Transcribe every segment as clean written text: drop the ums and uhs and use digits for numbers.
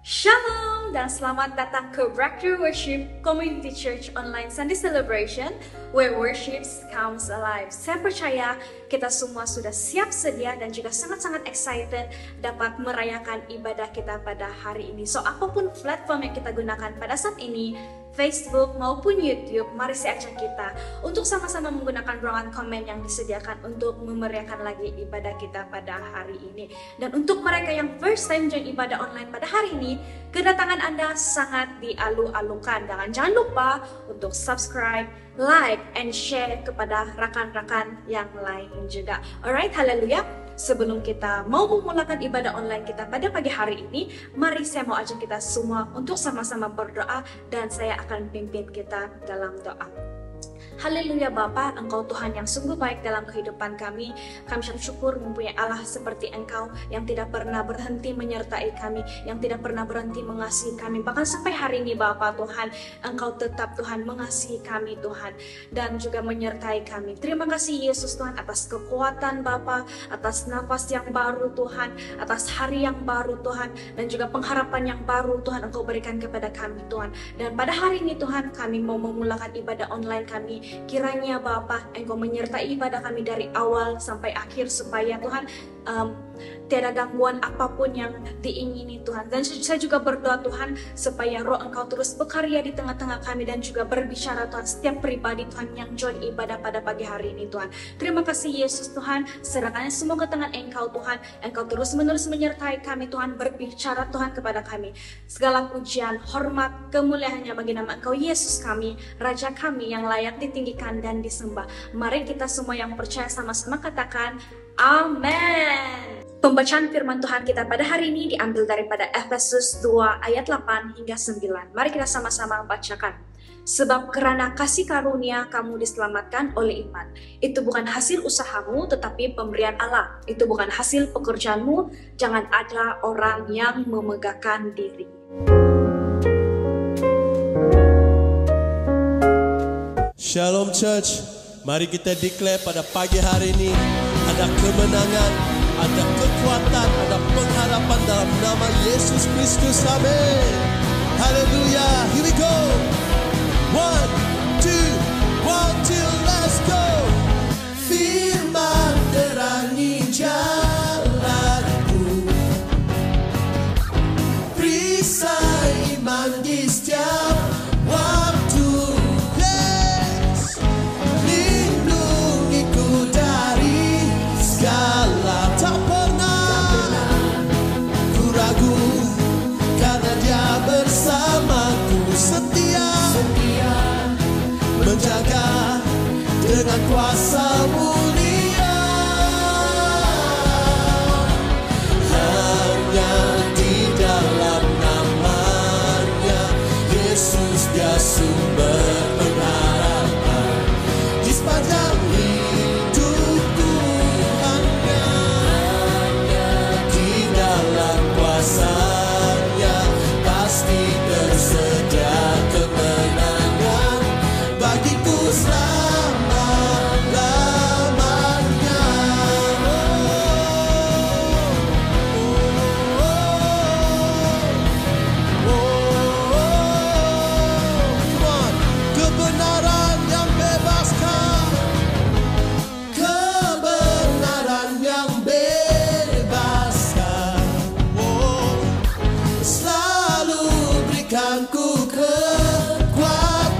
Shalom dan selamat datang ke Breakthrough Worship Community Church Online Sunday Celebration where worship comes alive. Saya percaya kita semua sudah siap sedia dan juga sangat-sangat excited dapat merayakan ibadah kita pada hari ini. So apapun platform yang kita gunakan pada saat ini, Facebook maupun YouTube, mari saya ajak kita untuk sama-sama menggunakan ruangan komen yang disediakan untuk memeriahkan lagi ibadah kita pada hari ini. Dan untuk mereka yang first time join ibadah online pada hari ini, kedatangan Anda sangat dialu-alukan. Dan jangan lupa untuk subscribe, like, and share kepada rakan-rakan yang lain juga. Alright, haleluya. Sebelum kita mau memulakan ibadah online kita pada pagi hari ini, mari saya mau ajak kita semua untuk sama-sama berdoa dan saya akan pimpin kita dalam doa. Haleluya Bapa, Engkau Tuhan yang sungguh baik dalam kehidupan kami. Kami syukur mempunyai Allah seperti Engkau yang tidak pernah berhenti menyertai kami, yang tidak pernah berhenti mengasihi kami. Bahkan sampai hari ini Bapa Tuhan, Engkau tetap Tuhan mengasihi kami Tuhan dan juga menyertai kami. Terima kasih Yesus Tuhan atas kekuatan Bapa, atas nafas yang baru Tuhan, atas hari yang baru Tuhan, dan juga pengharapan yang baru Tuhan Engkau berikan kepada kami Tuhan. Dan pada hari ini Tuhan, kami mau memulakan ibadah online kami. Kiranya Bapa, Engkau menyertai ibadah kami dari awal sampai akhir supaya Tuhan tiada gangguan apapun yang diingini Tuhan. Dan saya juga berdoa Tuhan supaya Roh Engkau terus bekarya di tengah-tengah kami dan juga berbicara Tuhan setiap pribadi Tuhan yang join ibadah pada pagi hari ini Tuhan. Terima kasih Yesus Tuhan, serahkan semua ke tangan Engkau Tuhan. Engkau terus menerus menyertai kami Tuhan, berbicara Tuhan kepada kami. Segala pujian, hormat, kemuliaannya bagi nama Engkau Yesus kami, Raja kami yang layak ditinggikan dan disembah. Mari kita semua yang percaya sama-sama katakan Amen. Pembacaan firman Tuhan kita pada hari ini diambil daripada Efesus 2 ayat 8 hingga 9. Mari kita sama-sama bacakan. Sebab kerana kasih karunia kamu diselamatkan oleh iman. Itu bukan hasil usahamu tetapi pemberian Allah. Itu bukan hasil pekerjaanmu. Jangan ada orang yang memegahkan diri. Shalom Church, mari kita declare pada pagi hari ini ada kemenangan, ada kekuatan, ada pengharapan dalam nama Yesus Kristus. Amin. Haleluya. Here we go. 1, 2, 1, 2, let's go. Firman terangi jalanku, perisai iman di setiap waktu. Yes. Lindungiku dari segala, tak pernah ku ragu karena Dia bersamaku, setia menjaga dengan kuasa mulia. Hanya di dalam namanya Yesus Dia sumber pengharapan di sepanjang hidupku. Hanya di dalam kuasa-Nya pasti tersedia kemenangan bagiku selama-lamanya. Come on. Kebenaran yang bebaskan, kebenaran yang bebaskan, selalu berikanku kekuatan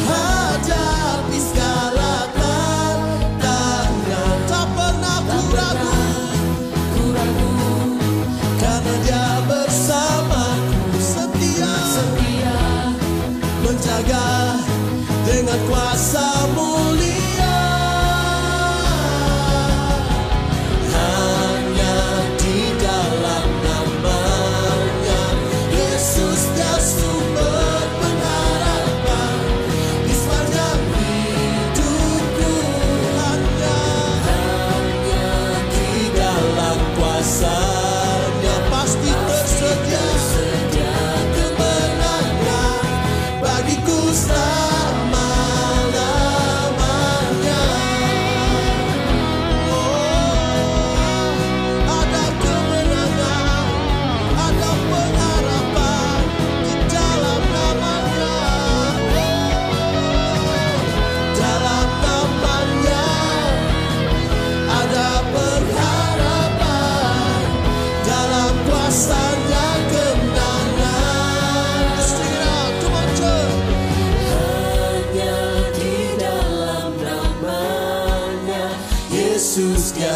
hadapi segala tantangan. Tak pernah ku ragu karena Dia bersamaku, setia menjaga dengan kuasa mulia. Hanya di dalam namanya Yesus Dia sumber pengharapan di sepanjang hidupku. Hanya di dalam kuasa-Nya pasti tersedia kemenangan bagiku selama-lamanya.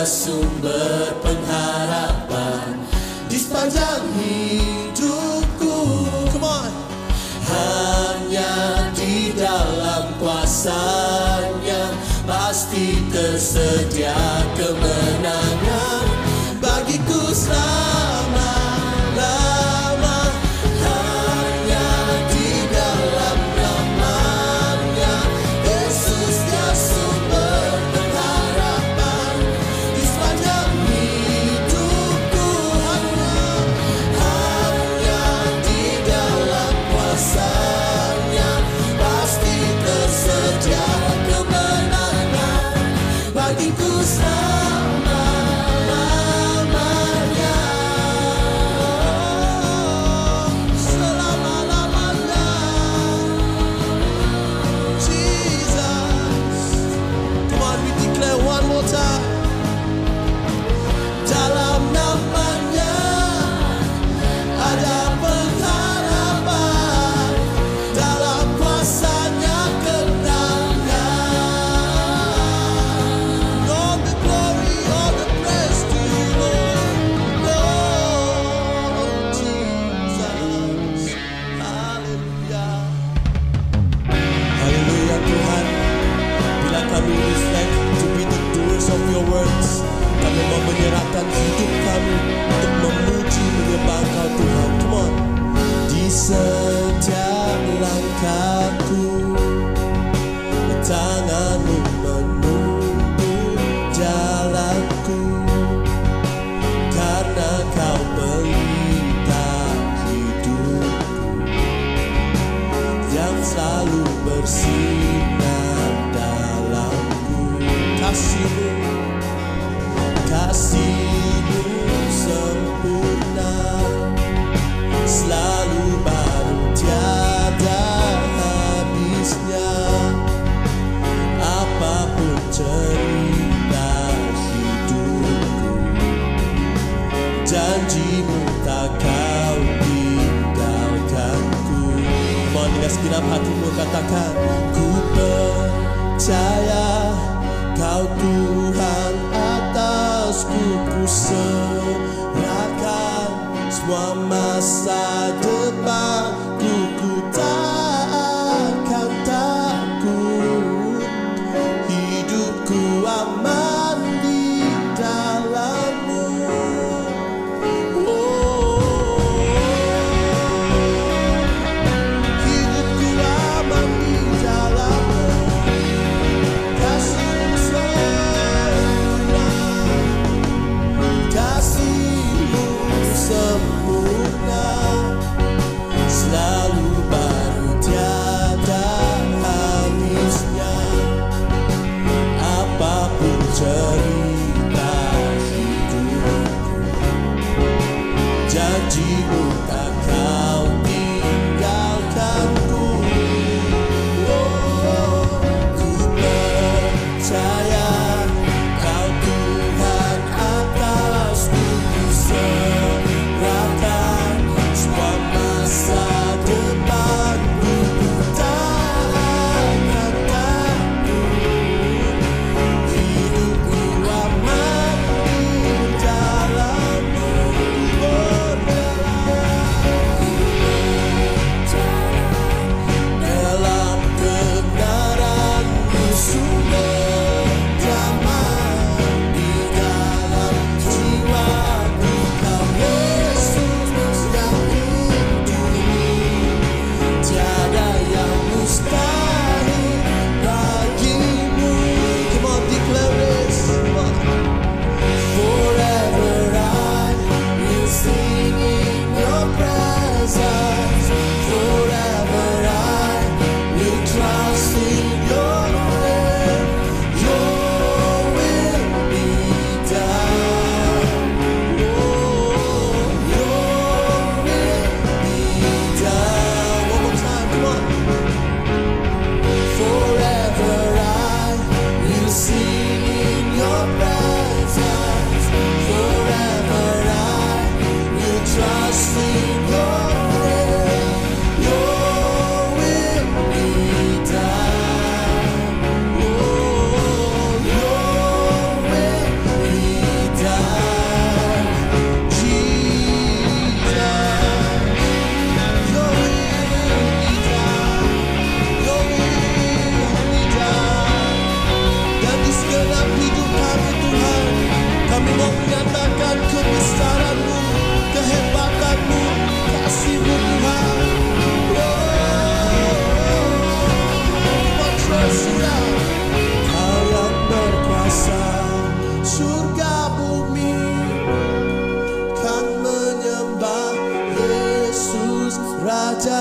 sumber pengharapan di sepanjang hidupku. Come on. Hanya di dalam kuasa-Nya pasti tersedia kemenangan bagiku selama-lama. Hanya di dalam nama-Nya Yesus, Dia sumber pengharapan di sepanjang hidupku. Hanya di dalam kuasa-Nya pasti tersedia kemenangan bagiku selama-lamanya. Selama-lamanya. Jesus. Come on, we declare one more time. Dalam nama-Nya ada pengharapan, dalam kuasa-Nya kemenangan. All the glory, all the praise to you, Lord. Lord Jesus. Haleluya. Haleluya Tuhan. Bila kami reflect to be the doers of your words, kami mau menyerahkan hidup kami untuk memuji menyembah Engkau Tuhan. Come on. Di setiap langkahku, tangan-Mu menuntun jalanku, karena Kau pelita hidupku yang selalu bersinar dalamku. Kasih-Mu, kasih-Mu sempurna, selalu baru tiada habisnya. Apapun cerita hidupku, janji-Mu tak Kau tinggalkanku. Mohon dengan segenap hatimu katakan, ku percaya Kau Tuhan atasku, ku serahkan semua masa depanku. Ku tak akan takut, hidupku aman di dalam-Mu. Hidupku aman di dalam-Mu. Kasih-Mu sempurna, kasih-Mu sempurna, selalu baru tiada habisnya. Apapun cerita hidupku, janji-Mu tak Kau tinggalkanku. Ku percaya Kau Tuhan atasku, ku serahkan semua masa depanku. Ku tak akan takut, hidupku aman di dalam-Mu. Ku berjalan, ku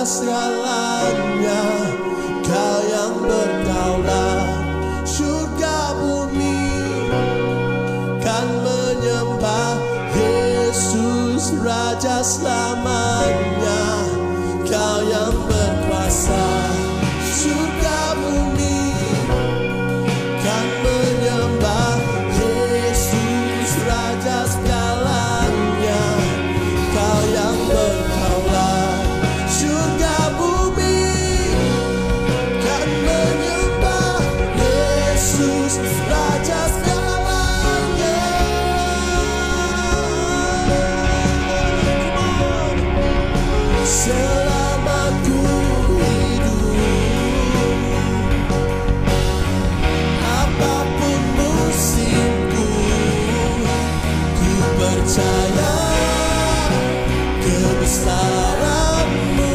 atas segalanya, Kau yang berdaulat. Surga bumi kan menyembah Yesus Raja selamanya. Kau yang berkuasa. Surga bumi kan menyembah Yesus Raja segalanya. Kau yang berdaulat. Surga bumi kan menyembah Yesus Raja segalanya. Selama ku hidup, apapun musimku, ku percaya kebesaran-Mu,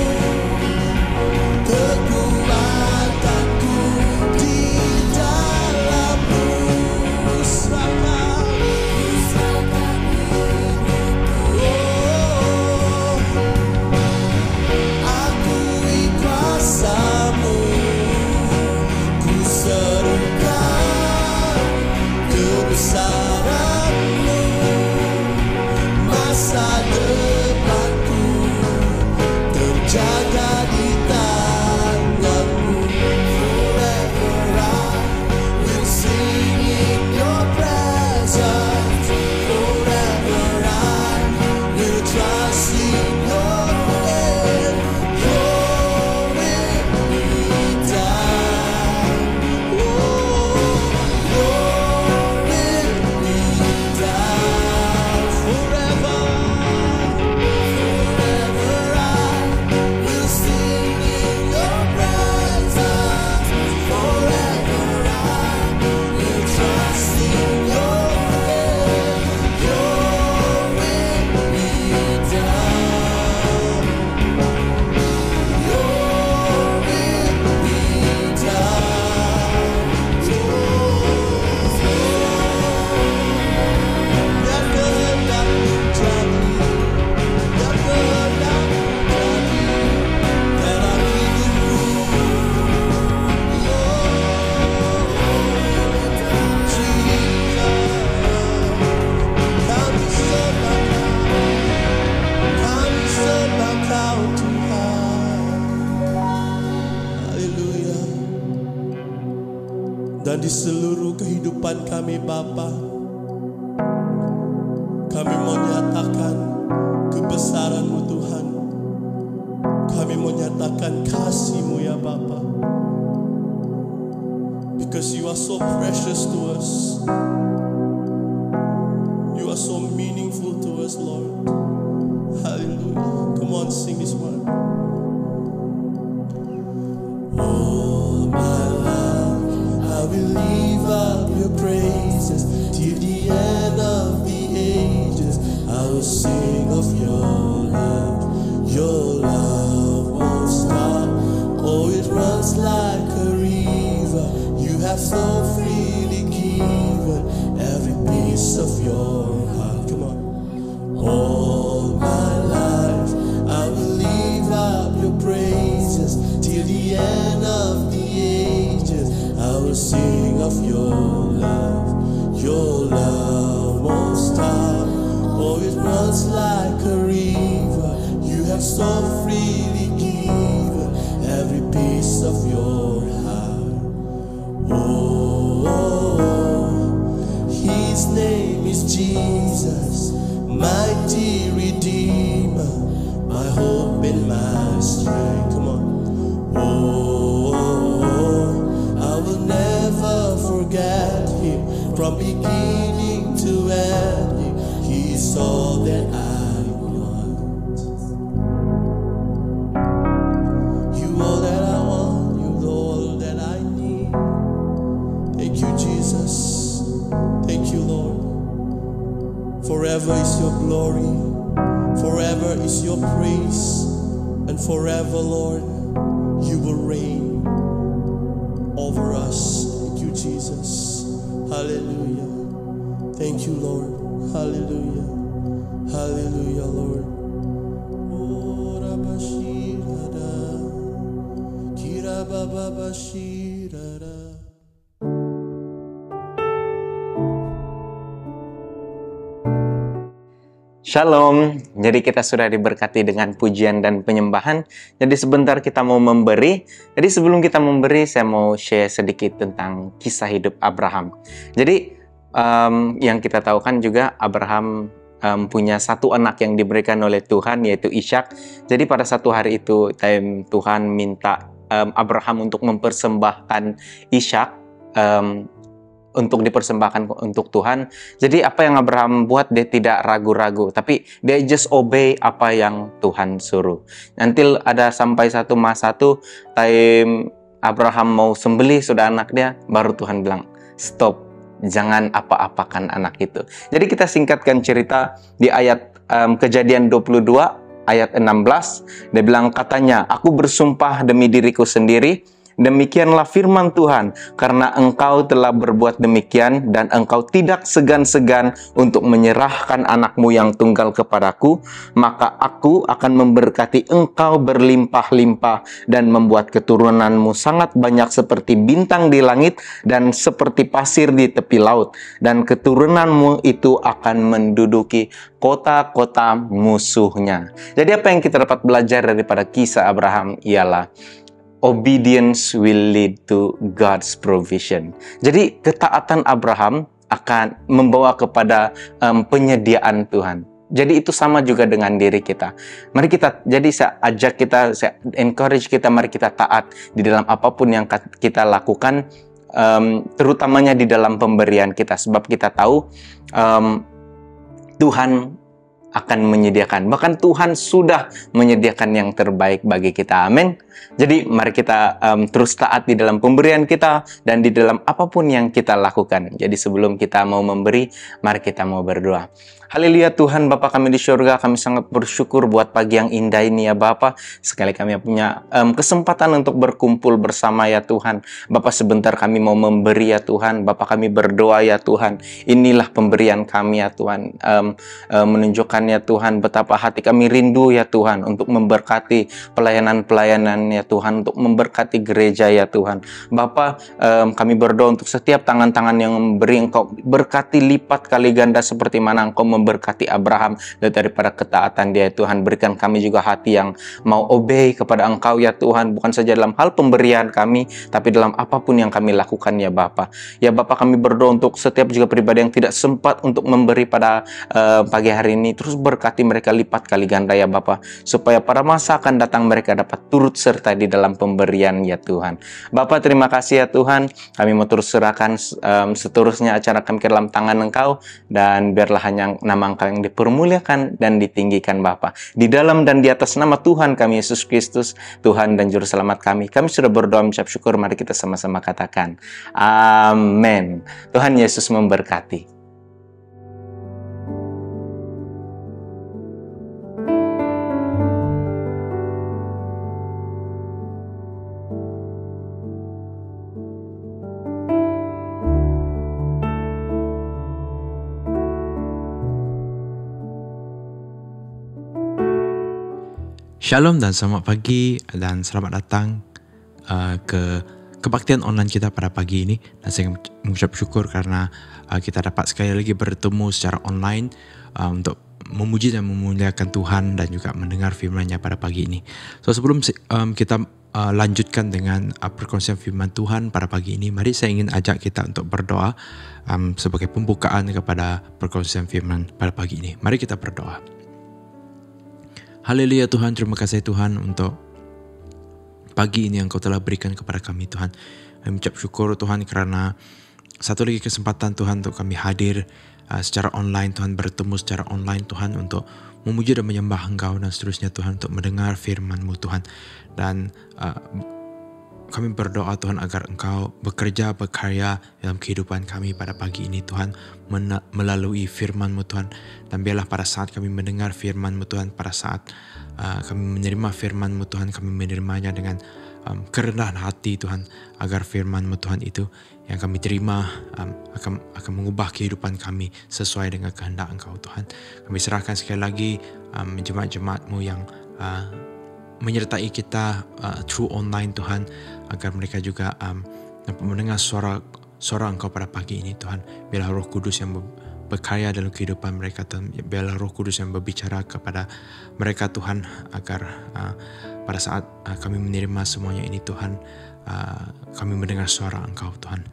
kekuatanku di dalam-Mu. Serahkan akui kuasa-Mu, ku serukan kebesaran-Mu. Masa depanku terjaga di tangan-Mu. Forever I will sing in Your presence. Forever I will trust in Your name. Your will be done. Oh, Your will be done. Forever, forever I will sing in Your presence. Forever I will trust in Your name. Your will be done. Your will be done. Biar kehendak-Mu jadi, biar kehendak-Mu jadi dalam hidupku. Kami sembah Kau Tuhan. Haleluya. Dan di seluruh kehidupan kami Bapa, kami mau nyatakan kebesaran-Mu Tuhan. Kami mau nyatakan kasih-Mu ya Bapa. Because You are so precious to us. You are so meaningful to us, Lord. Hallelujah. Come on, sing this one. All my life I will live up Your praises till the end of the ages. I will sing of Your love. Your love won't stop. Oh, it runs like a river. You have so freely given every piece of Your heart. Come on. All my life I will live up Your praises till the end of the ages. I will sing of Your love. Your love won't stop. Oh, it runs like a river. You have so freely given every piece of Your heart. Oh, His name is Jesus, mighty Redeemer, my hope and my strength. Come on. Oh, I will never forget Him from beginning to end. He is all that I want. You all that I want. You all that I need. Thank You, Jesus. Thank You, Lord. Forever is Your glory. Forever is Your praise. And forever, Lord, You will reign over us. Thank You, Jesus. Hallelujah. Thank You, Lord. Hallelujah. Hallelujah, Lord. Oh, Rabashirada. Shalom, jadi kita sudah diberkati dengan pujian dan penyembahan. Jadi sebentar kita mau memberi. Jadi sebelum kita memberi, saya mau share sedikit tentang kisah hidup Abraham. Jadi yang kita tahu kan juga Abraham punya satu anak yang diberikan oleh Tuhan, yaitu Ishak. Jadi pada satu hari itu Tuhan minta Abraham untuk mempersembahkan Ishak untuk dipersembahkan untuk Tuhan. Jadi apa yang Abraham buat, dia tidak ragu-ragu, tapi dia just obey apa yang Tuhan suruh. Nanti ada sampai satu masa tuh, time Abraham mau sembelih sudah anak dia, baru Tuhan bilang, stop, jangan apa-apakan anak itu. Jadi kita singkatkan cerita di ayat Kejadian 22, ayat 16, dia bilang katanya, aku bersumpah demi diriku sendiri, demikianlah firman Tuhan, karena engkau telah berbuat demikian dan engkau tidak segan-segan untuk menyerahkan anakmu yang tunggal kepadaku, maka aku akan memberkati engkau berlimpah-limpah dan membuat keturunanmu sangat banyak seperti bintang di langit dan seperti pasir di tepi laut, dan keturunanmu itu akan menduduki kota-kota musuhnya. Jadi apa yang kita dapat belajar daripada kisah Abraham ialah obedience will lead to God's provision. Jadi ketaatan Abraham akan membawa kepada penyediaan Tuhan. Jadi itu sama juga dengan diri kita. Mari kita, jadi saya ajak kita, saya encourage kita, mari kita taat di dalam apapun yang kita lakukan, terutamanya di dalam pemberian kita. Sebab kita tahu Tuhan akan menyediakan. Bahkan Tuhan sudah menyediakan yang terbaik bagi kita. Amin. Jadi mari kita terus taat di dalam pemberian kita dan di dalam apapun yang kita lakukan. Jadi sebelum kita mau memberi, mari kita mau berdoa. Haleluya Tuhan, Bapa kami di surga, kami sangat bersyukur buat pagi yang indah ini ya Bapa. Sekali kami punya kesempatan untuk berkumpul bersama ya Tuhan. Bapa sebentar kami mau memberi ya Tuhan. Bapa kami berdoa ya Tuhan. Inilah pemberian kami ya Tuhan. Menunjukkan ya Tuhan betapa hati kami rindu ya Tuhan untuk memberkati pelayanan-pelayanan ya Tuhan, untuk memberkati gereja ya Tuhan. Bapa kami berdoa untuk setiap tangan-tangan yang memberi, Engkau berkati lipat kali ganda seperti mana Engkau memberkati Abraham daripada ketaatan dia Tuhan. Berikan kami juga hati yang mau obey kepada Engkau ya Tuhan, bukan saja dalam hal pemberian kami, tapi dalam apapun yang kami lakukan ya Bapa. Ya Bapa kami berdoa untuk setiap juga pribadi yang tidak sempat untuk memberi pada pagi hari ini, terus berkati mereka lipat kali ganda ya Bapa, supaya pada masa akan datang mereka dapat turut serta di dalam pemberian ya Tuhan. Bapa terima kasih ya Tuhan, kami mau terus serahkan seterusnya acara kami ke dalam tangan Engkau, dan biarlah hanya nama Engkau yang dipermuliakan dan ditinggikan Bapa. Di dalam dan di atas nama Tuhan kami Yesus Kristus, Tuhan dan Juru Selamat kami sudah berdoa mengucap syukur. Mari kita sama-sama katakan amin. Tuhan Yesus memberkati. Shalom dan selamat pagi dan selamat datang ke kebaktian online kita pada pagi ini. Dan saya mengucap syukur karena kita dapat sekali lagi bertemu secara online untuk memuji dan memuliakan Tuhan dan juga mendengar firman-Nya pada pagi ini. So sebelum kita lanjutkan dengan perkongsian firman Tuhan pada pagi ini, mari saya ingin ajak kita untuk berdoa sebagai pembukaan kepada perkongsian firman pada pagi ini. Mari kita berdoa. Haleluya Tuhan, terima kasih Tuhan untuk pagi ini yang Kau telah berikan kepada kami Tuhan. Kami ucap syukur Tuhan karena satu lagi kesempatan Tuhan untuk kami hadir secara online Tuhan, bertemu secara online Tuhan untuk memuji dan menyembah Engkau dan seterusnya Tuhan, untuk mendengar firman-Mu Tuhan. Dan kami berdoa Tuhan agar Engkau bekerja, berkarya dalam kehidupan kami pada pagi ini Tuhan, melalui firman-Mu Tuhan. Dan biarlah pada saat kami mendengar firman-Mu Tuhan, pada saat kami menerima firman-Mu Tuhan, kami menerimanya dengan kerendahan hati Tuhan, agar firman-Mu Tuhan itu yang kami terima akan mengubah kehidupan kami sesuai dengan kehendak Engkau Tuhan. Kami serahkan sekali lagi jemaat-jemaat-Mu yang menyertai kita through online Tuhan, agar mereka juga dapat mendengar suara Engkau pada pagi ini Tuhan. Biarlah Roh Kudus yang berkarya dalam kehidupan mereka Tuhan. Biarlah Roh Kudus yang berbicara kepada mereka Tuhan, agar pada saat kami menerima semuanya ini Tuhan, kami mendengar suara Engkau Tuhan.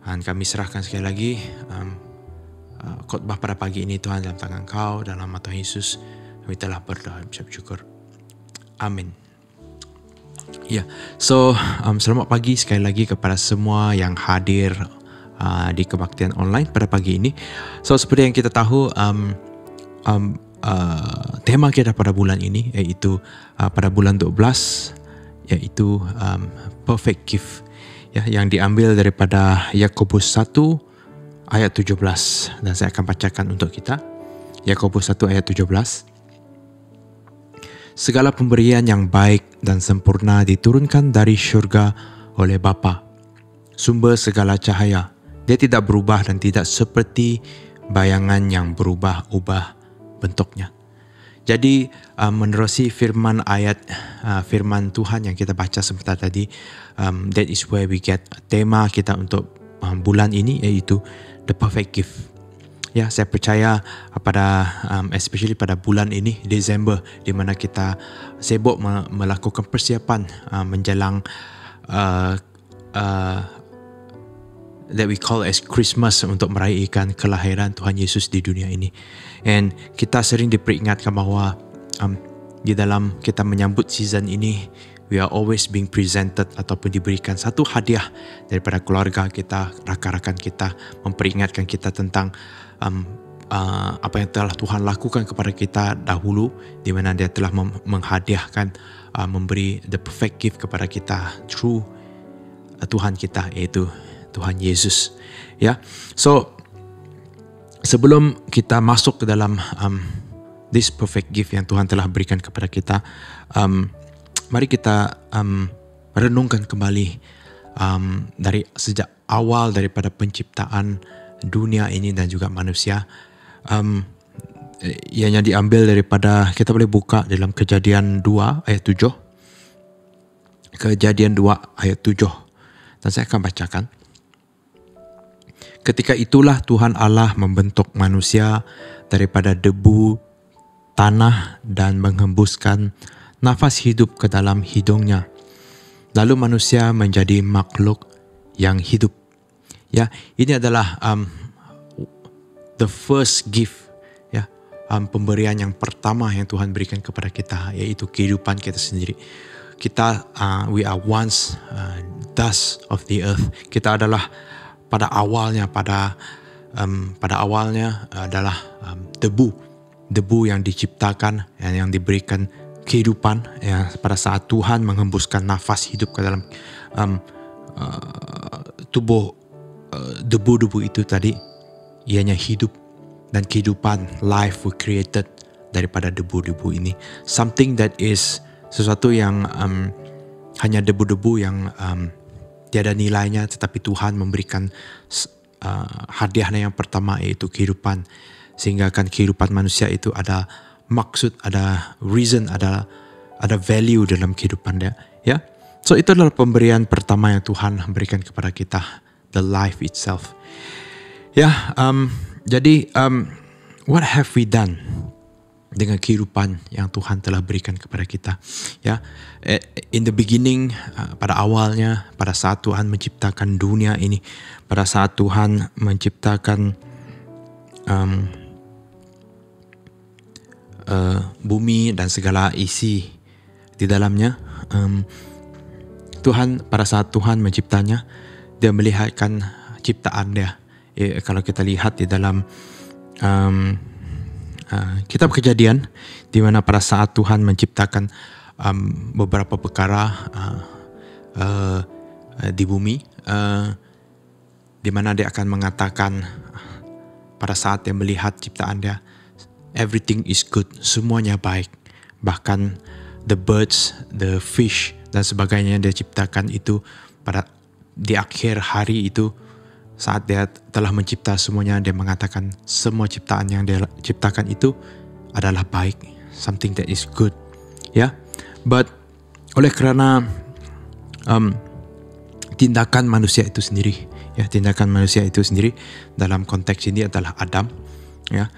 Dan kami serahkan sekali lagi khotbah pada pagi ini Tuhan dalam tangan Engkau, dalam nama Tuhan Yesus kami telah berdoa dan mengucap syukur. Amin. Ya, so selamat pagi sekali lagi kepada semua yang hadir di kebaktian online pada pagi ini. So seperti yang kita tahu, tema kita pada bulan ini yaitu pada bulan 12, yaitu perfect gift, ya, yang diambil daripada Yakobus 1 ayat 17, dan saya akan bacakan untuk kita. Yakobus 1 ayat 17. Segala pemberian yang baik dan sempurna diturunkan dari syurga oleh Bapa, sumber segala cahaya. Dia tidak berubah dan tidak seperti bayangan yang berubah-ubah bentuknya. Jadi menerusi firman firman Tuhan yang kita baca sebentar tadi, that is where we get tema kita untuk bulan ini, yaitu the perfect gift. Ya, saya percaya pada especially pada bulan ini, Desember, di mana kita sibuk melakukan persiapan menjelang that we call as Christmas, untuk merayakan kelahiran Tuhan Yesus di dunia ini. And kita sering diperingatkan bahawa di dalam kita menyambut season ini, we are always being presented ataupun diberikan satu hadiah daripada keluarga kita, rakan-rakan kita, memperingatkan kita tentang apa yang telah Tuhan lakukan kepada kita dahulu, di mana Dia telah menghadiahkan, memberi the perfect gift kepada kita through Tuhan kita, yaitu Tuhan Yesus. Ya, so sebelum kita masuk ke dalam this perfect gift yang Tuhan telah berikan kepada kita, mari kita renungkan kembali dari sejak awal daripada penciptaan dunia ini dan juga manusia, yang diambil daripada, kita boleh buka dalam Kejadian 2 ayat 7. Kejadian 2 ayat 7, dan saya akan bacakan. Ketika itulah Tuhan Allah membentuk manusia daripada debu tanah dan menghembuskan nafas hidup ke dalam hidungnya. Lalu manusia menjadi makhluk yang hidup. Ya, ini adalah the first gift, ya, pemberian yang pertama yang Tuhan berikan kepada kita, yaitu kehidupan kita sendiri. Kita we are once dust of the earth. Kita adalah pada awalnya adalah debu yang diciptakan, yang diberikan kehidupan, ya, pada saat Tuhan menghembuskan nafas hidup ke dalam tubuh debu-debu itu tadi, ianya hidup, dan kehidupan, life were created daripada debu-debu ini. Something that is sesuatu yang hanya debu-debu yang tiada nilainya, tetapi Tuhan memberikan hadiahnya yang pertama, yaitu kehidupan, sehingga kan kehidupan manusia itu ada maksud, ada reason, ada value dalam kehidupan dia, ya. So itu adalah pemberian pertama yang Tuhan berikan kepada kita, the life itself. Ya, jadi what have we done dengan kehidupan yang Tuhan telah berikan kepada kita? Ya, in the beginning, pada awalnya, pada saat Tuhan menciptakan dunia ini, pada saat Tuhan menciptakan bumi dan segala isi di dalamnya, Tuhan, pada saat Tuhan menciptanya, Dia melihatkan ciptaan Dia. Kalau kita lihat di dalam kitab Kejadian, di mana pada saat Tuhan menciptakan beberapa perkara di bumi, di mana Dia akan mengatakan pada saat Dia melihat ciptaan Dia, everything is good, semuanya baik. Bahkan the birds, the fish dan sebagainya Dia ciptakan itu di akhir hari itu, saat Dia telah mencipta semuanya, Dia mengatakan semua ciptaan yang Dia ciptakan itu adalah baik, something that is good, ya. But oleh kerana tindakan manusia itu sendiri, ya, tindakan manusia itu sendiri dalam konteks ini adalah Adam, Ya,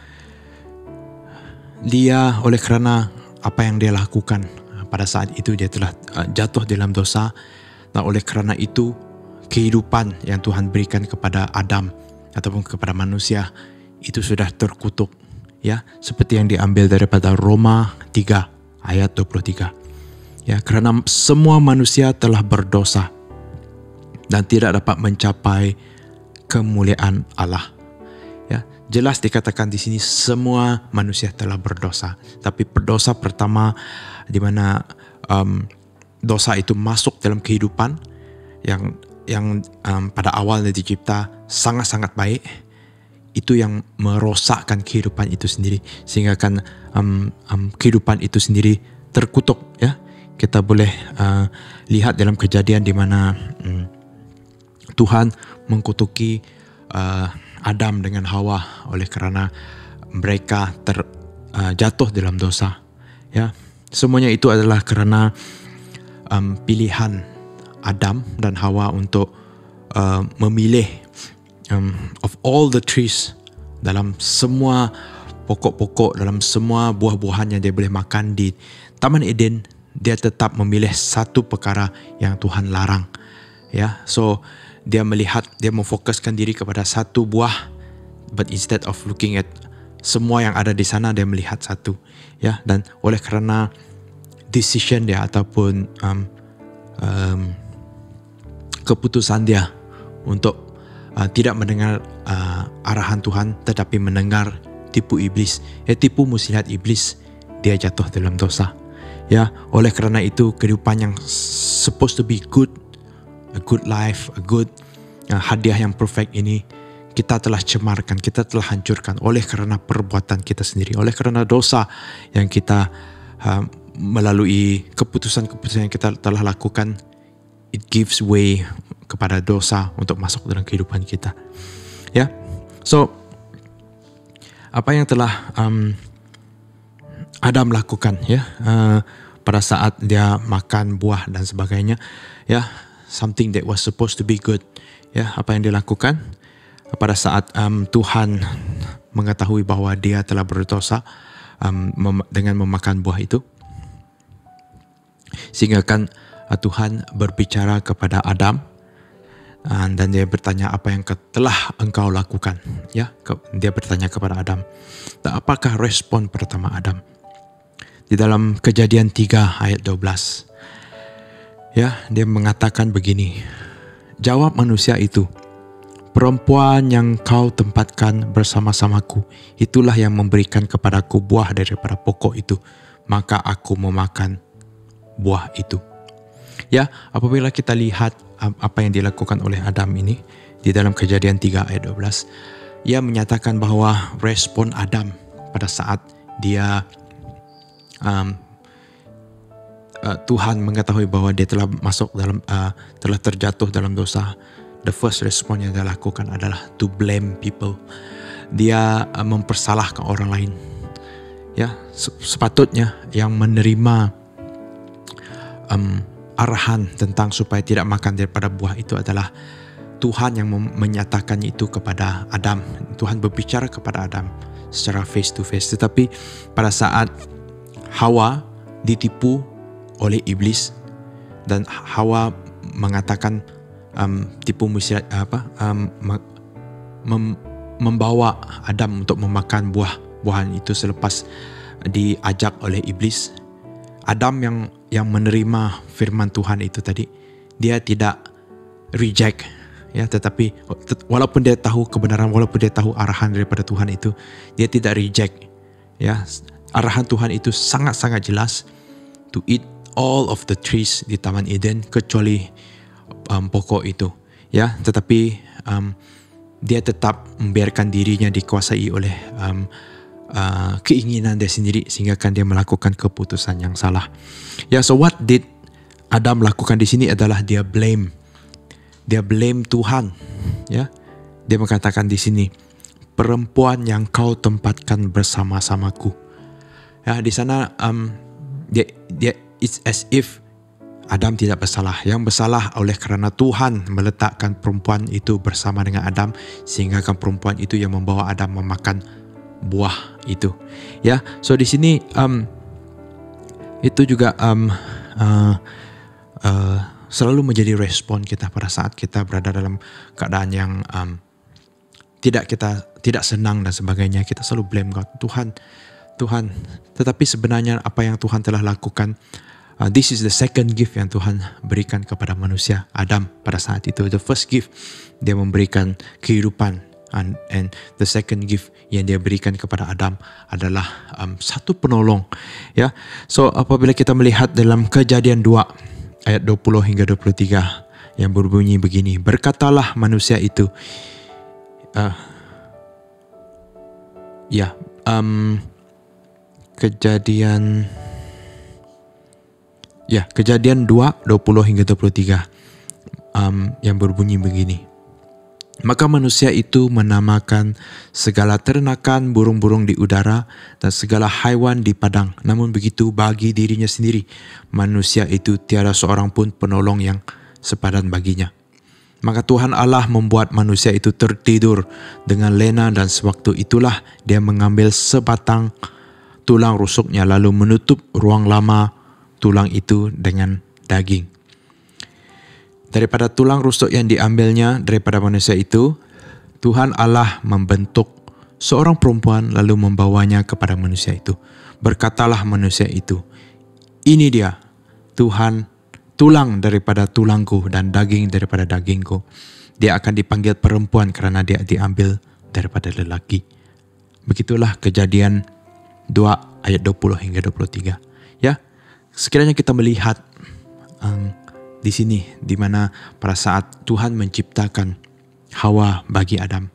dia oleh kerana apa yang dia lakukan pada saat itu, dia telah jatuh dalam dosa, dan oleh kerana itu kehidupan yang Tuhan berikan kepada Adam ataupun kepada manusia itu sudah terkutuk. Ya, seperti yang diambil daripada Roma 3 ayat 23. Ya, kerana semua manusia telah berdosa dan tidak dapat mencapai kemuliaan Allah. Ya, jelas dikatakan di sini semua manusia telah berdosa. Tapi dosa pertama di mana dosa itu masuk dalam kehidupan yang pada awalnya dicipta sangat-sangat baik, itu yang merosakkan kehidupan itu sendiri, sehingga kan kehidupan itu sendiri terkutuk. Ya, kita boleh lihat dalam Kejadian di mana Tuhan mengkutuki Adam dengan Hawa oleh kerana mereka terjatuh dalam dosa. Ya, semuanya itu adalah kerana pilihan Adam dan Hawa untuk memilih of all the trees, dalam semua pokok-pokok, dalam semua buah-buahan yang dia boleh makan di Taman Eden, dia tetap memilih satu perkara yang Tuhan larang. Ya, so dia memfokuskan diri kepada satu buah, but instead of looking at semua yang ada di sana, dia melihat satu. Ya, dan oleh kerana decision dia ataupun keputusan dia untuk tidak mendengar arahan Tuhan, tetapi mendengar tipu iblis, tipu muslihat iblis, dia jatuh dalam dosa. Ya, oleh kerana itu kehidupan yang supposed to be good, a good life, a good hadiah yang perfect ini, kita telah cemarkan, kita telah hancurkan oleh kerana perbuatan kita sendiri, oleh kerana dosa yang kita melalui keputusan-keputusan yang kita telah lakukan. It gives way kepada dosa untuk masuk dalam kehidupan kita. Ya, so apa yang telah Adam lakukan, ya, pada saat dia makan buah dan sebagainya, ya, something that was supposed to be good. Ya, apa yang dia lakukan pada saat Tuhan mengetahui bahawa dia telah berdosa dengan memakan buah itu, sehingga kan Tuhan berbicara kepada Adam dan dia bertanya, apa yang telah engkau lakukan? Ya, dia bertanya kepada Adam. Dan apakah respon pertama Adam? Di dalam Kejadian 3 ayat 12. Ya, dia mengatakan begini. Jawab manusia itu, perempuan yang kau tempatkan bersama-samaku, itulah yang memberikan kepadaku buah daripada pokok itu, maka aku memakan buah itu. Ya, apabila kita lihat apa yang dilakukan oleh Adam ini di dalam Kejadian 3 ayat 12, ia menyatakan bahawa respon Adam pada saat dia Tuhan mengetahui bahawa dia telah masuk dalam telah terjatuh dalam dosa, the first respon yang dia lakukan adalah to blame people. Dia mempersalahkan orang lain. Ya, sepatutnya yang menerima arahan tentang supaya tidak makan daripada buah itu adalah Tuhan yang menyatakan itu kepada Adam. Tuhan berbicara kepada Adam secara face to face. Tetapi pada saat Hawa ditipu oleh iblis dan Hawa mengatakan tipu muslihat membawa Adam untuk memakan buah-buahan itu selepas diajak oleh iblis. Adam yang menerima firman Tuhan itu tadi, dia tidak reject, ya, tetapi walaupun dia tahu kebenaran, walaupun dia tahu arahan daripada Tuhan itu, dia tidak reject. Ya, arahan Tuhan itu sangat-sangat jelas, to eat all of the trees di Taman Eden kecuali pokok itu. Ya, tetapi dia tetap membiarkan dirinya dikuasai oleh keinginan dia sendiri, sehingga kan dia melakukan keputusan yang salah. Ya, so what did Adam lakukan di sini adalah dia blame Tuhan. Ya, dia mengatakan di sini, perempuan yang kau tempatkan bersama-samaku. Ya, di sana dia it's as if Adam tidak bersalah. Yang bersalah oleh kerana Tuhan meletakkan perempuan itu bersama dengan Adam, sehingga kan perempuan itu yang membawa Adam memakan buah itu. Ya, so di sini itu juga selalu menjadi respon kita pada saat kita berada dalam keadaan yang tidak senang dan sebagainya. Kita selalu blame God, Tuhan. Tetapi sebenarnya apa yang Tuhan telah lakukan, this is the second gift yang Tuhan berikan kepada manusia, Adam pada saat itu. The first gift, dia memberikan kehidupan, and the second gift yang dia berikan kepada Adam adalah satu penolong. Ya, so apabila kita melihat dalam Kejadian 2 ayat 20 hingga 23 yang berbunyi begini, berkatalah manusia itu, Kejadian 2, 20 hingga 23 yang berbunyi begini. Maka manusia itu menamakan segala ternakan burung-burung di udara dan segala haiwan di padang. Namun begitu bagi dirinya sendiri, manusia itu tiada seorang pun penolong yang sepadan baginya. Maka Tuhan Allah membuat manusia itu tertidur dengan lena, dan sewaktu itulah dia mengambil sebatang tulang rusuknya lalu menutup ruang lama tulang itu dengan daging. Daripada tulang rusuk yang diambilnya daripada manusia itu, Tuhan Allah membentuk seorang perempuan lalu membawanya kepada manusia itu. Berkatalah manusia itu, ini dia Tuhan, tulang daripada tulangku dan daging daripada dagingku. Dia akan dipanggil perempuan kerana dia diambil daripada lelaki. Begitulah Kejadian 2 ayat 20 hingga 23. Ya, sekiranya kita melihat di sini, di mana pada saat Tuhan menciptakan Hawa bagi Adam,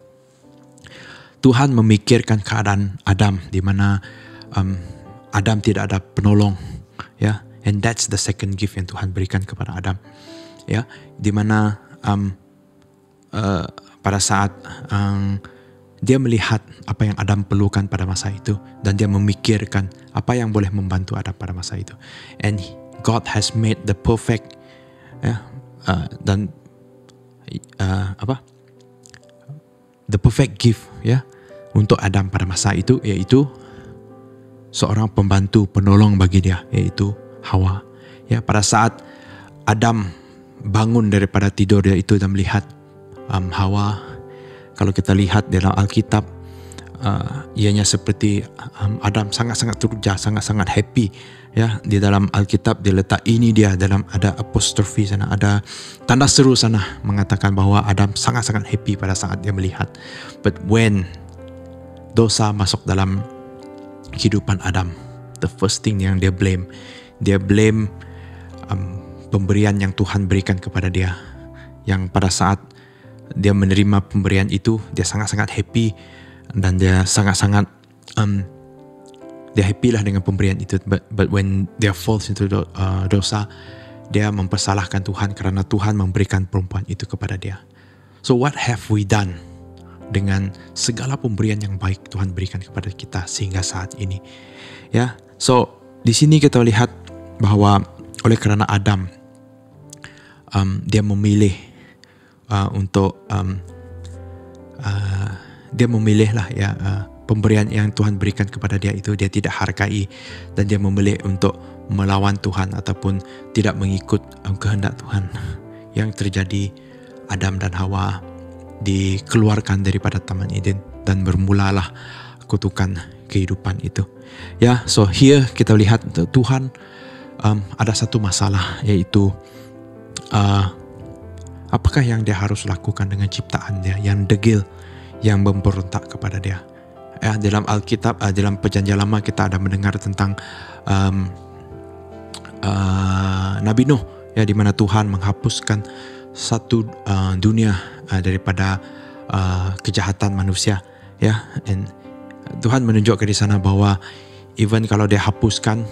Tuhan memikirkan keadaan Adam di mana Adam tidak ada penolong, ya. And that's the second gift yang Tuhan berikan kepada Adam, ya, di mana pada saat dia melihat apa yang Adam perlukan pada masa itu, dan dia memikirkan apa yang boleh membantu Adam pada masa itu. And God has made the perfect, ya, the perfect gift, ya, untuk Adam pada masa itu, yaitu seorang pembantu penolong bagi dia, yaitu Hawa. Ya, pada saat Adam bangun daripada tidur dia itu dan melihat Hawa, kalau kita lihat dalam Alkitab, ianya seperti Adam sangat-sangat teruja, sangat-sangat happy. Ya, di dalam Alkitab dia letak ini dia, dalam ada apostrofi sana, ada tanda seru sana mengatakan bahwa Adam sangat-sangat happy pada saat dia melihat. But when dosa masuk dalam kehidupan Adam, the first thing yang dia blame pemberian yang Tuhan berikan kepada dia. Yang pada saat dia menerima pemberian itu, dia sangat-sangat happy, dan dia sangat-sangat dia happy lah dengan pemberian itu. But when dia falls into dosa, dia mempersalahkan Tuhan kerana Tuhan memberikan perempuan itu kepada dia. So what have we done dengan segala pemberian yang baik Tuhan berikan kepada kita sehingga saat ini? Ya, so di sini kita lihat bahwa oleh kerana Adam dia memilih untuk dia memilih lah, ya, pemberian yang Tuhan berikan kepada dia itu dia tidak hargai, dan dia memilih untuk melawan Tuhan ataupun tidak mengikut kehendak Tuhan. Yang terjadi, Adam dan Hawa dikeluarkan daripada Taman Eden dan bermulalah kutukan kehidupan itu. Ya, so here kita lihat Tuhan ada satu masalah, yaitu apakah yang dia harus lakukan dengan ciptaan dia yang degil, yang memberontak kepada dia. Ya, dalam Alkitab, dalam Perjanjian Lama kita ada mendengar tentang Nabi Nuh, ya, di mana Tuhan menghapuskan satu dunia daripada kejahatan manusia, ya. And Tuhan menunjukkan di sana bahwa even kalau dia hapuskan,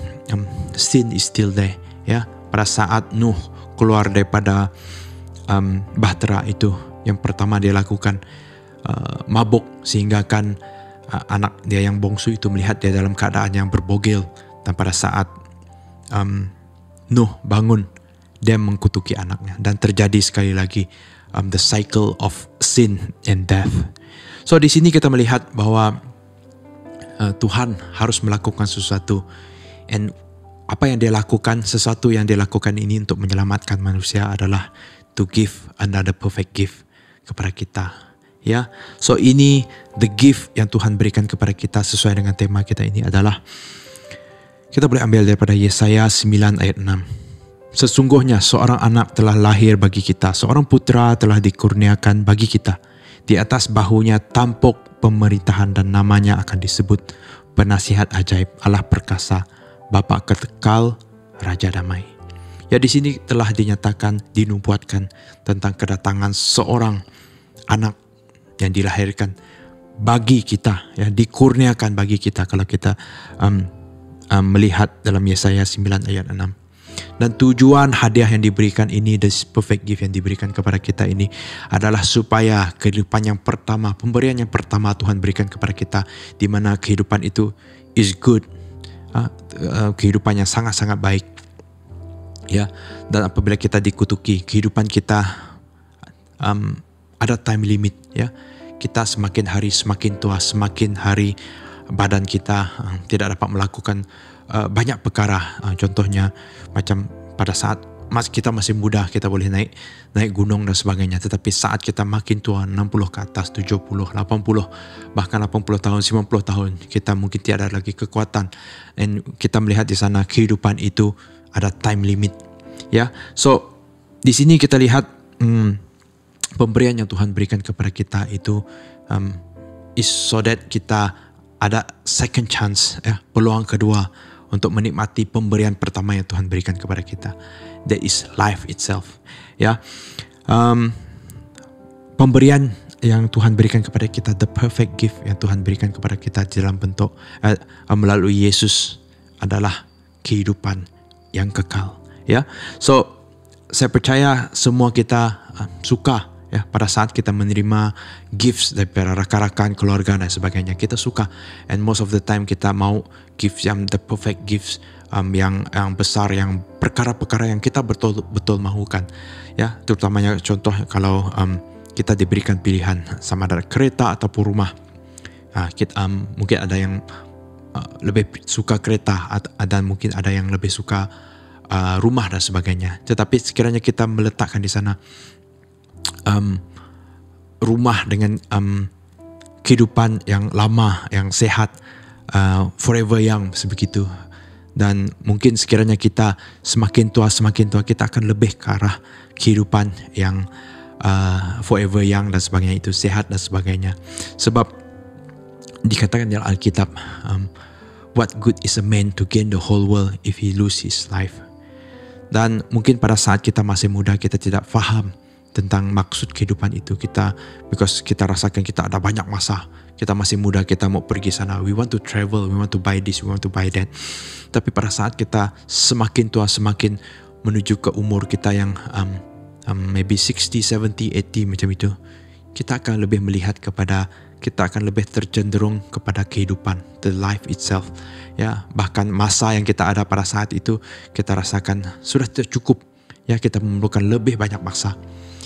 sin is still there, ya. Pada saat Nuh keluar daripada bahtera itu, yang pertama dia lakukan mabuk, sehingga kan anak dia yang bongsu itu melihat dia dalam keadaan yang berbogel. Dan pada saat Nuh bangun, dia mengkutuki anaknya, dan terjadi sekali lagi the cycle of sin and death. So di sini kita melihat bahwa Tuhan harus melakukan sesuatu. And apa yang dia lakukan, sesuatu yang dia lakukan ini untuk menyelamatkan manusia adalah to give another perfect gift kepada kita. Ya, so ini the gift yang Tuhan berikan kepada kita sesuai dengan tema kita ini adalah, kita boleh ambil daripada Yesaya 9 ayat 6. Sesungguhnya seorang anak telah lahir bagi kita, seorang putra telah dikurniakan bagi kita. Di atas bahunya tampuk pemerintahan dan namanya akan disebut Penasihat Ajaib, Allah Perkasa, Bapa Kekal, Raja Damai. Ya, di sini telah dinyatakan, dinubuatkan tentang kedatangan seorang anak yang dilahirkan bagi kita, ya, dikurniakan bagi kita kalau kita melihat dalam Yesaya 9 ayat 6. Dan tujuan hadiah yang diberikan ini, the perfect gift yang diberikan kepada kita ini adalah supaya kehidupan yang pertama, pemberian yang pertama Tuhan berikan kepada kita, di mana kehidupan itu is good, kehidupan yang sangat-sangat baik. Ya, dan apabila kita dikutuki, kehidupan kita ada time limit, ya. Kita semakin hari semakin tua, semakin hari badan kita tidak dapat melakukan banyak perkara. Contohnya macam pada saat kita masih muda, kita boleh naik gunung dan sebagainya. Tetapi saat kita makin tua, 60 ke atas, 70, 80, bahkan 80 tahun, 90 tahun, kita mungkin tiada lagi kekuatan. Dan kita melihat di sana kehidupan itu ada time limit. Ya, so di sini kita lihat pemberian yang Tuhan berikan kepada kita itu is so that kita ada second chance, ya, peluang kedua untuk menikmati pemberian pertama yang Tuhan berikan kepada kita. That is life itself. Ya, pemberian yang Tuhan berikan kepada kita, the perfect gift yang Tuhan berikan kepada kita dalam bentuk melalui Yesus adalah kehidupan yang kekal. Ya, so saya percaya semua kita suka, ya, pada saat kita menerima gifts daripada rakan-rakan, keluarga dan sebagainya, kita suka. And most of the time kita mau gifts yang the perfect gifts, yang besar, yang perkara-perkara yang kita betul-betul mahukan. Ya, terutamanya contoh kalau kita diberikan pilihan sama ada kereta ataupun rumah. Mungkin ada yang lebih suka kereta, dan mungkin ada yang lebih suka rumah dan sebagainya. Tetapi sekiranya kita meletakkan di sana rumah dengan kehidupan yang lama, yang sehat, forever young, sebegitu. Dan mungkin sekiranya kita semakin tua kita akan lebih ke arah kehidupan yang forever young dan sebagainya, itu sehat dan sebagainya. Sebab dikatakan dalam Alkitab, what good is a man to gain the whole world if he lose his life. Dan mungkin pada saat kita masih muda, kita tidak faham tentang maksud kehidupan itu. Because kita rasakan kita ada banyak masa, kita masih muda, kita mau pergi sana, we want to travel, we want to buy this, we want to buy that. Tapi pada saat kita semakin tua, semakin menuju ke umur kita yang maybe 60, 70, 80 macam itu, kita akan lebih melihat kepada, kita akan lebih tercenderung kepada kehidupan, the life itself. Ya, bahkan masa yang kita ada pada saat itu kita rasakan sudah cukup. Ya, kita memerlukan lebih banyak masa.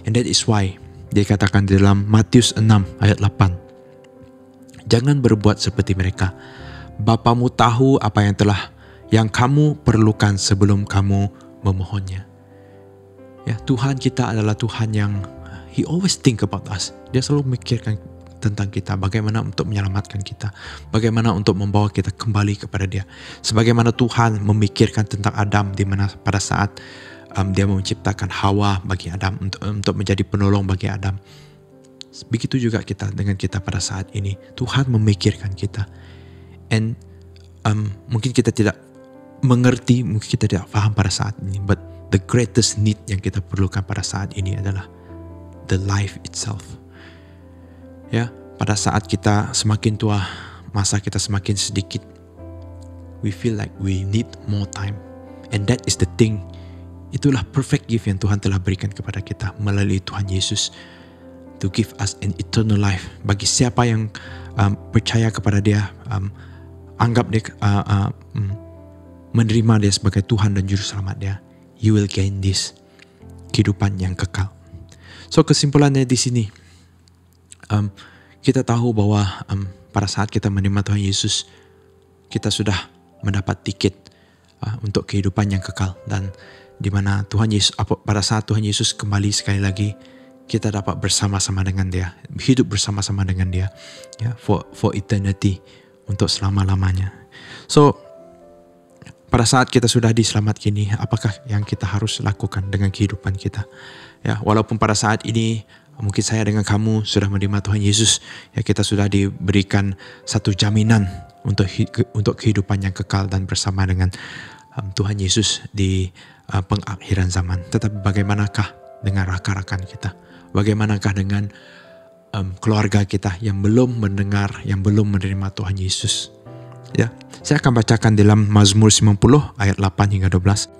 And that is why dia katakan dalam Matius 6 ayat 8. Jangan berbuat seperti mereka. Bapamu tahu apa yang kamu perlukan sebelum kamu memohonnya. Ya, Tuhan kita adalah Tuhan yang He always think about us. Dia selalu memikirkan tentang kita, bagaimana untuk menyelamatkan kita, bagaimana untuk membawa kita kembali kepada Dia. Sebagaimana Tuhan memikirkan tentang Adam, di mana pada saat Dia menciptakan Hawa bagi Adam untuk menjadi penolong bagi Adam. Begitu juga kita dengan kita pada saat ini. Tuhan memikirkan kita. And mungkin kita tidak mengerti, mungkin kita tidak faham pada saat ini. But the greatest need yang kita perlukan pada saat ini adalah the life itself. Ya, pada saat kita semakin tua, masa kita semakin sedikit, we feel like we need more time. And that is the thing. Itulah perfect gift yang Tuhan telah berikan kepada kita melalui Tuhan Yesus, to give us an eternal life. Bagi siapa yang percaya kepada Dia, anggap Dia, menerima Dia sebagai Tuhan dan Juru Selamat Dia, you will gain this, kehidupan yang kekal. So kesimpulannya di sini, kita tahu bahwa pada saat kita menerima Tuhan Yesus, kita sudah mendapat tiket untuk kehidupan yang kekal, dan di mana Tuhan Yesus, pada saat Tuhan Yesus kembali sekali lagi, kita dapat bersama-sama dengan Dia, hidup bersama-sama dengan Dia, ya, for eternity, untuk selama-lamanya. So, pada saat kita sudah diselamatkan ini, apakah yang kita harus lakukan dengan kehidupan kita? Ya, walaupun pada saat ini mungkin saya dengan kamu sudah menerima Tuhan Yesus, ya, kita sudah diberikan satu jaminan untuk kehidupan yang kekal dan bersama dengan Tuhan Yesus di pengakhiran zaman. Tetapi bagaimanakah dengan rakan-rakan kita? Bagaimanakah dengan keluarga kita yang belum mendengar, yang belum menerima Tuhan Yesus? Ya, saya akan bacakan dalam Mazmur 90 ayat 8 hingga 12.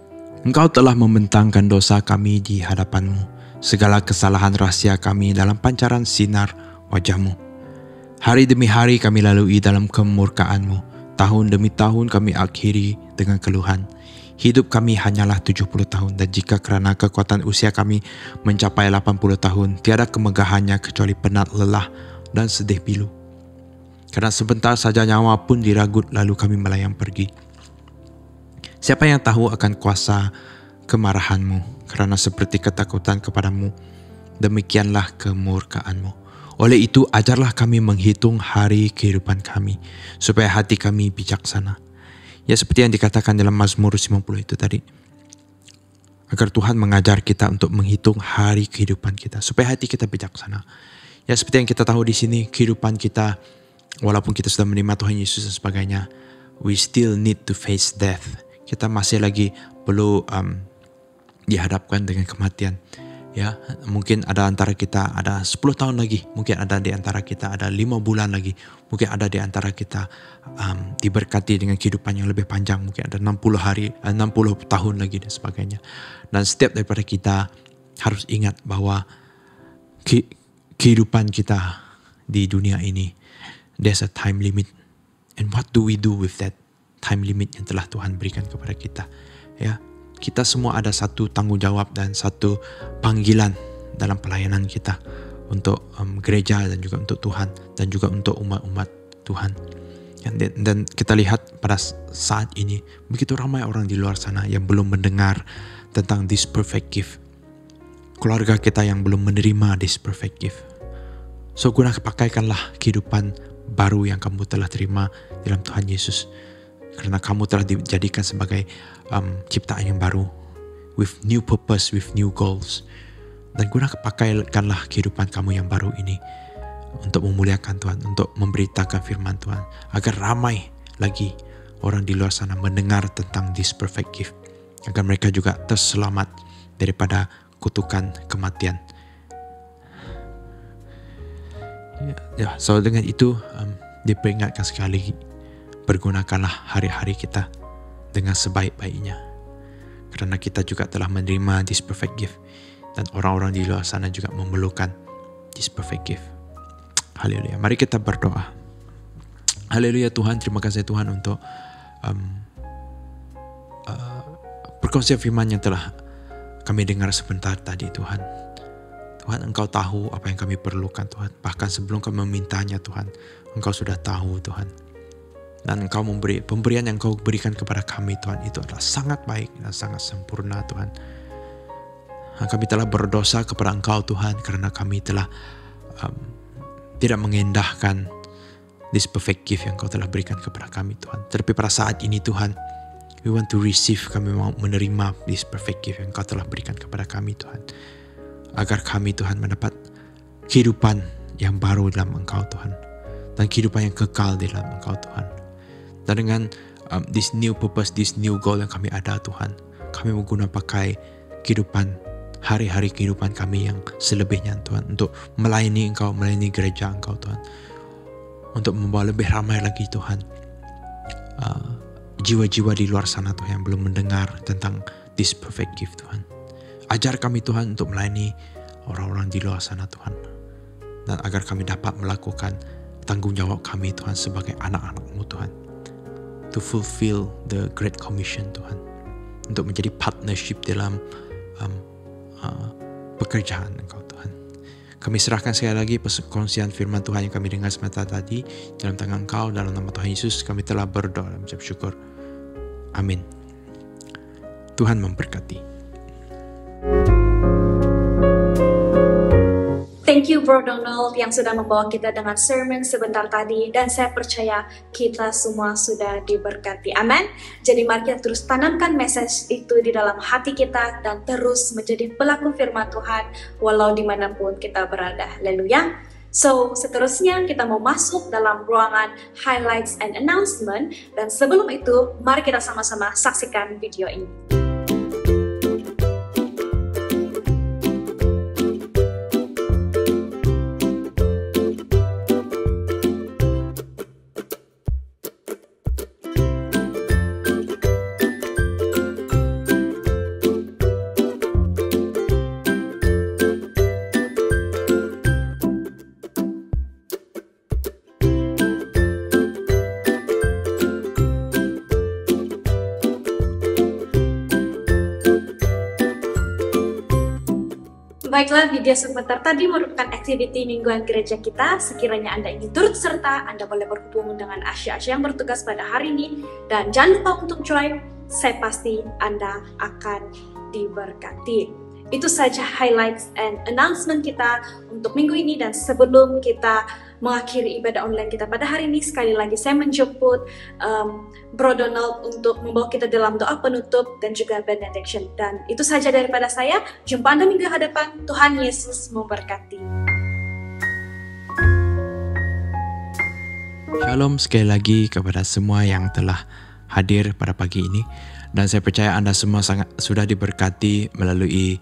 Engkau telah membentangkan dosa kami di hadapan-Mu, segala kesalahan rahasia kami dalam pancaran sinar wajah-Mu. Hari demi hari kami lalui dalam kemurkaan-Mu, tahun demi tahun kami akhiri dengan keluhan. Hidup kami hanyalah 70 tahun, dan jika kerana kekuatan usia kami mencapai 80 tahun, tiada kemegahannya kecuali penat, lelah, dan sedih pilu. Kerana sebentar saja nyawa pun diragut, lalu kami melayang pergi. Siapa yang tahu akan kuasa kemarahan-Mu? Kerana seperti ketakutan kepadamu, demikianlah kemurkaan-Mu. Oleh itu, ajarlah kami menghitung hari kehidupan kami, supaya hati kami bijaksana. Ya, seperti yang dikatakan dalam Mazmur 90 itu tadi. Agar Tuhan mengajar kita untuk menghitung hari kehidupan kita, supaya hati kita bijaksana. Ya, seperti yang kita tahu di sini, kehidupan kita, walaupun kita sudah menerima Tuhan Yesus dan sebagainya, we still need to face death. Kita masih lagi perlu dihadapkan dengan kematian. Ya, mungkin ada antara kita ada 10 tahun lagi, mungkin ada di antara kita ada 5 bulan lagi, mungkin ada di antara kita diberkati dengan kehidupan yang lebih panjang, mungkin ada 60 tahun lagi dan sebagainya. Dan setiap daripada kita harus ingat bahwa kehidupan kita di dunia ini, there's a time limit. And what do we do with that time limit yang telah Tuhan berikan kepada kita? Ya, kita semua ada satu tanggung jawab dan satu panggilan dalam pelayanan kita untuk gereja dan juga untuk Tuhan dan juga untuk umat-umat Tuhan. Dan kita lihat pada saat ini begitu ramai orang di luar sana yang belum mendengar tentang this perfect gift. Keluarga kita yang belum menerima this perfect gift. So pakaikanlah kehidupan baru yang kamu telah terima dalam Tuhan Yesus. Karena kamu telah dijadikan sebagai ciptaan yang baru, with new purpose, with new goals. Dan pakaikanlah kehidupan kamu yang baru ini untuk memuliakan Tuhan, untuk memberitakan firman Tuhan, agar ramai lagi orang di luar sana mendengar tentang this perfect gift, agar mereka juga terselamat daripada kutukan kematian. Ya, so dengan itu diperingatkan sekali lagi, pergunakanlah hari-hari kita dengan sebaik-baiknya. Karena kita juga telah menerima this perfect gift. Dan orang-orang di luar sana juga memerlukan this perfect gift. Haleluya. Mari kita berdoa. Haleluya Tuhan, terima kasih Tuhan untuk perkongsian firman yang telah kami dengar sebentar tadi Tuhan. Tuhan, Engkau tahu apa yang kami perlukan Tuhan. Bahkan sebelum kami memintanya Tuhan, Engkau sudah tahu Tuhan. Dan Engkau memberi pemberian yang Engkau berikan kepada kami Tuhan, itu adalah sangat baik dan sangat sempurna Tuhan. Kami telah berdosa kepada Engkau Tuhan, karena kami telah tidak mengendahkan this perfect gift yang Engkau telah berikan kepada kami Tuhan. Tetapi pada saat ini Tuhan, we want to receive, kami mau menerima this perfect gift yang Engkau telah berikan kepada kami Tuhan. Agar kami Tuhan mendapat kehidupan yang baru dalam Engkau Tuhan. Dan kehidupan yang kekal di dalam Engkau Tuhan. Dan dengan this new purpose, this new goal yang kami ada Tuhan, kami menggunakan pakai kehidupan, hari-hari kehidupan kami yang selebihnya Tuhan, untuk melayani Engkau, melayani gereja Engkau Tuhan, untuk membawa lebih ramai lagi Tuhan jiwa-jiwa di luar sana Tuhan yang belum mendengar tentang this perfect gift Tuhan. Ajar kami Tuhan untuk melayani orang-orang di luar sana Tuhan, dan agar kami dapat melakukan tanggung jawab kami Tuhan sebagai anak-anak-Mu Tuhan, to fulfill the Great Commission Tuhan, untuk menjadi partnership dalam pekerjaan Engkau Tuhan. Kami serahkan sekali lagi perkongsian firman Tuhan yang kami dengar sebentar tadi dalam tangan Engkau, dalam nama Tuhan Yesus kami telah berdoa dan mengucap syukur. Amin. Tuhan memberkati. Thank you Bro Donald yang sudah membawa kita dengan sermon sebentar tadi, dan saya percaya kita semua sudah diberkati. Amin. Jadi mari kita terus tanamkan message itu di dalam hati kita dan terus menjadi pelaku firman Tuhan walau dimanapun kita berada. Haleluya. So, seterusnya kita mau masuk dalam ruangan highlights and announcement, dan sebelum itu mari kita sama-sama saksikan video ini. Baiklah, video sebentar tadi merupakan aktiviti mingguan gereja kita. Sekiranya Anda ingin turut serta, Anda boleh berhubung dengan Asya-Asya yang bertugas pada hari ini. Dan jangan lupa untuk join, saya pasti Anda akan diberkati. Itu saja highlights and announcement kita untuk minggu ini, dan sebelum kita mengakhiri ibadah online kita pada hari ini, sekali lagi saya menjemput Bro Donald untuk membawa kita dalam doa penutup dan juga benediction. Dan itu saja daripada saya. Jumpa Anda minggu hadapan. Tuhan Yesus memberkati. Shalom sekali lagi kepada semua yang telah hadir pada pagi ini. Dan saya percaya Anda semua sudah diberkati melalui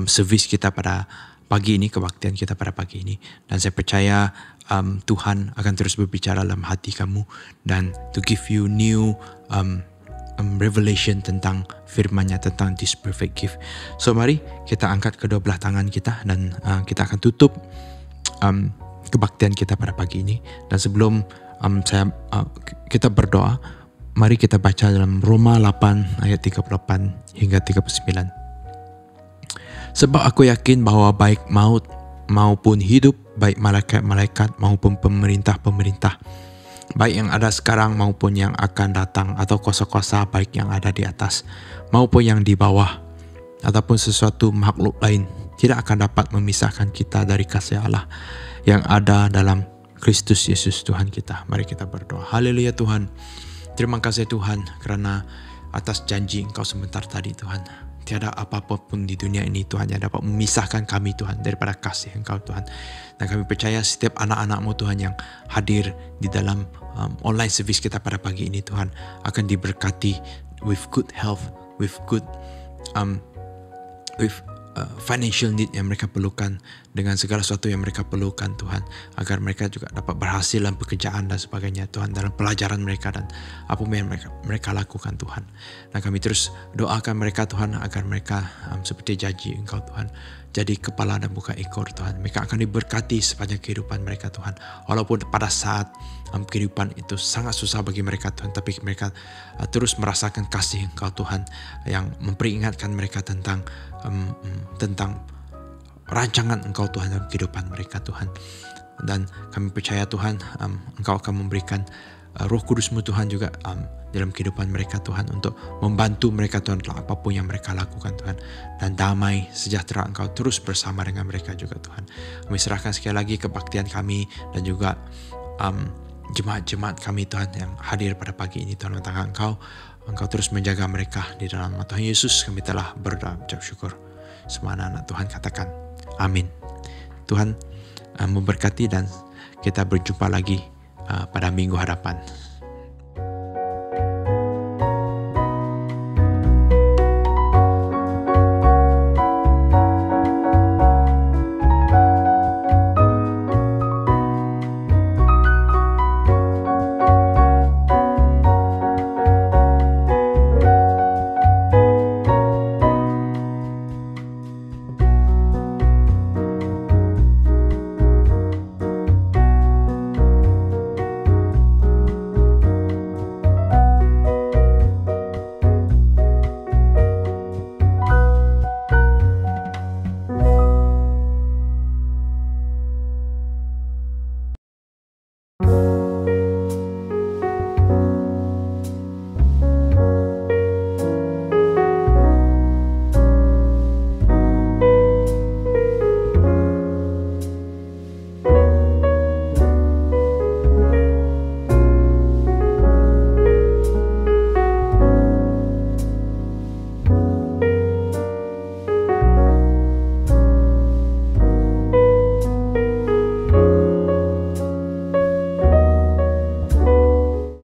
servis kita pada pagi ini, kebaktian kita pada pagi ini. Dan saya percaya Tuhan akan terus berbicara dalam hati kamu dan to give you new revelation tentang firman-Nya, tentang this perfect gift. So mari kita angkat kedua belah tangan kita dan kita akan tutup kebaktian kita pada pagi ini. Dan sebelum kita berdoa, mari kita baca dalam Roma 8 ayat 38 hingga 39. Sebab aku yakin bahwa baik maut maupun hidup, baik malaikat-malaikat maupun pemerintah-pemerintah, baik yang ada sekarang maupun yang akan datang, atau kuasa-kuasa baik yang ada di atas maupun yang di bawah, ataupun sesuatu makhluk lain, tidak akan dapat memisahkan kita dari kasih Allah yang ada dalam Kristus Yesus Tuhan kita. Mari kita berdoa. Haleluya Tuhan. Terima kasih Tuhan karena atas janji Engkau sebentar tadi Tuhan. Tiada apa-apa pun di dunia ini Tuhan yang dapat memisahkan kami Tuhan daripada kasih Engkau Tuhan. Dan kami percaya setiap anak-anak-Mu Tuhan yang hadir di dalam online service kita pada pagi ini Tuhan akan diberkati with good health, with good financial need yang mereka perlukan, dengan segala sesuatu yang mereka perlukan Tuhan, agar mereka juga dapat berhasil dalam pekerjaan dan sebagainya Tuhan, dalam pelajaran mereka dan apa yang mereka lakukan Tuhan. Dan kami terus doakan mereka Tuhan agar mereka seperti janji Engkau Tuhan, jadi kepala dan bukan ekor Tuhan. Mereka akan diberkati sepanjang kehidupan mereka Tuhan, walaupun pada saat kehidupan itu sangat susah bagi mereka Tuhan, tapi mereka terus merasakan kasih Engkau Tuhan yang memperingatkan mereka tentang rancangan Engkau Tuhan dalam kehidupan mereka Tuhan. Dan kami percaya Tuhan Engkau akan memberikan Roh Kudus-Mu Tuhan juga dalam kehidupan mereka Tuhan, untuk membantu mereka Tuhan dalam apapun yang mereka lakukan Tuhan. Dan damai sejahtera Engkau terus bersama dengan mereka juga Tuhan. Kami serahkan sekali lagi kebaktian kami dan juga jemaat-jemaat kami Tuhan yang hadir pada pagi ini Tuhan, tangan Engkau terus menjaga mereka. Di dalam nama Tuhan Yesus kami telah berdoa ucap syukur. Semua anak-anak Tuhan katakan amin. Tuhan memberkati dan kita berjumpa lagi pada minggu hadapan.